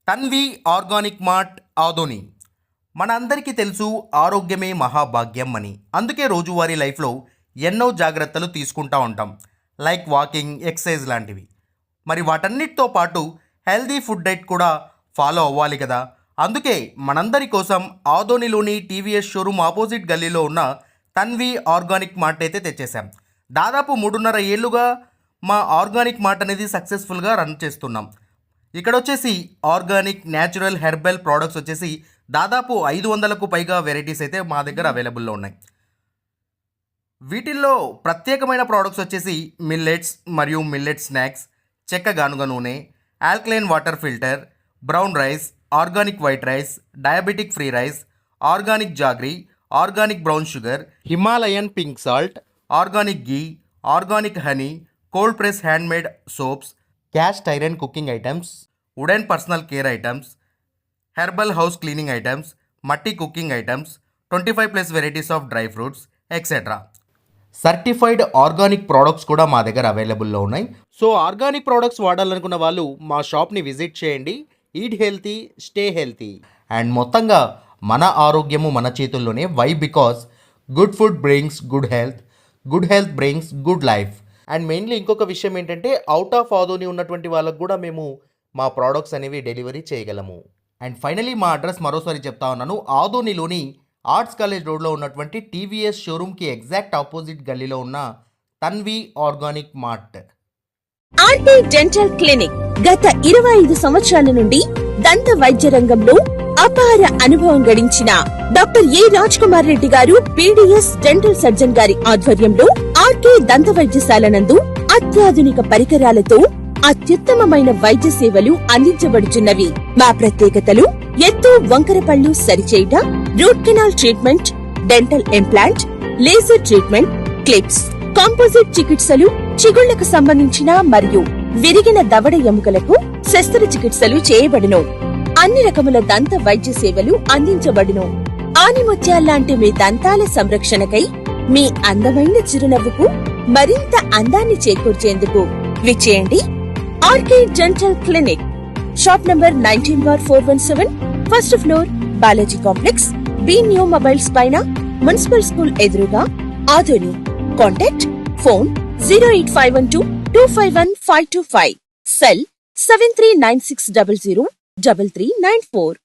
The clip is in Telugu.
Tanvi organic mart Adoni. మనందరికీ తెలుసు ఆరోగ్యమే మహాభాగ్యం అని. అందుకే రోజువారీ లైఫ్లో ఎన్నో జాగ్రత్తలు తీసుకుంటూ ఉంటాం, లైక్ వాకింగ్, ఎక్సర్సైజ్ లాంటివి. మరి వాటన్నిటితో పాటు హెల్దీ ఫుడ్ డైట్ కూడా ఫాలో అవ్వాలి కదా. అందుకే మనందరి కోసం ఆదోనిలోని టీవీఎస్ షోరూమ్ ఆపోజిట్ గల్లీలో ఉన్న తన్వి ఆర్గానిక్ మార్ట్ అయితే తెచ్చేసాం. దాదాపు 3.5 ఏళ్ళుగా మా ఆర్గానిక్ మార్ట్ అనేది సక్సెస్ఫుల్గా రన్ చేస్తున్నాం. ఇక్కడ వచ్చేసి ఆర్గానిక్ న్యాచురల్ హెర్బల్ ప్రోడక్ట్స్ వచ్చేసి దాదాపు 500కు పైగా వెరైటీస్ అయితే మా దగ్గర అవైలబుల్లో ఉన్నాయి. వీటిల్లో ప్రత్యేకమైన ప్రోడక్ట్స్ వచ్చేసి మిల్లెట్స్ మరియు మిల్లెట్ స్నాక్స్, చెక్క గానుగ నూనె, alkaline water filter, brown rice, organic white rice, diabetic free rice, organic jaggery, organic brown sugar, Himalayan pink salt, organic ghee, organic honey, cold press handmade soaps, cast iron cooking items, wooden personal care items, herbal house cleaning items, మట్టి cooking items, 25+ varieties of dry fruits etcetera. Certified organic products కూడా మా దగ్గర అవైలబుల్లో ఉన్నాయి. సో ఆర్గానిక్ ప్రోడక్ట్స్ వాడాలనుకున్న వాళ్ళు మా షాప్ని విజిట్ చేయండి. Eat healthy, stay healthy. And మొత్తంగా మన ఆరోగ్యము మన చేతుల్లోనే. Why? Because good food brings good health. Good health brings good life. And mainly ఇంకొక విషయం ఏంటంటే అవుట్ ఆఫ్ ఆదోని ఉన్నటువంటి వాళ్ళకు కూడా మేము మా ప్రోడక్ట్స్ అనేవి డెలివరీ చేయగలము. అండ్ ఫైనలీ మా అడ్రస్ మరోసారి చెప్తా ఉన్నాను. ఆదోనిలోని ఆర్ట్స్ కాలేజ్ రోడ్లో ఉన్నటువంటి టీవీఎస్ షోరూమ్కి ఎగ్జాక్ట్ ఆపోజిట్ గల్లీలో ఉన్న Tanvi organic mart. RT dental clinic గత 25 సంవత్సరాల నుండి దంత వైద్య రంగంలో అపార అనుభవం గడించిన డాక్టర్ ఏ రాజ్ కుమార్ రెడ్డి గారు పీడీఎస్ డెంటల్ సర్జన్ గారి ఆధ్వర్యంలో ఆర్కే దంత వైద్యశాల నందు అత్యాధునిక పరికరాలతో అత్యుత్తమమైన వైద్య సేవలు అందించబడుచున్నవి. మా ప్రత్యేకతలు ఎత్తు వంకర పళ్ళు సరిచేయుట, root canal treatment, dental implant, laser treatment, clips, composite చికిత్సలు, చిగుళ్లకు సంబంధించిన మరియు విరిగిన దవడ ఎముకలకు శస్త్రచికిత్సలు చేయబడును. అన్ని రకముల దంత వైద్య సేవలు అందించబడును. ఆనిముత్యాల్లాంటి మీ దంతాల సంరక్షణకై మీ అందమైన చిరునవ్వుకు మరింత అందాన్ని చేకూర్చేందుకు విచ్చేయండి RK dental clinic. Shop number 19/417, first floor, Balaji complex, B new mobiles పైన, మున్సిపల్ స్కూల్ ఎదురుగా, ఆదోని. Contact phone 08512251525, cell 7396003394.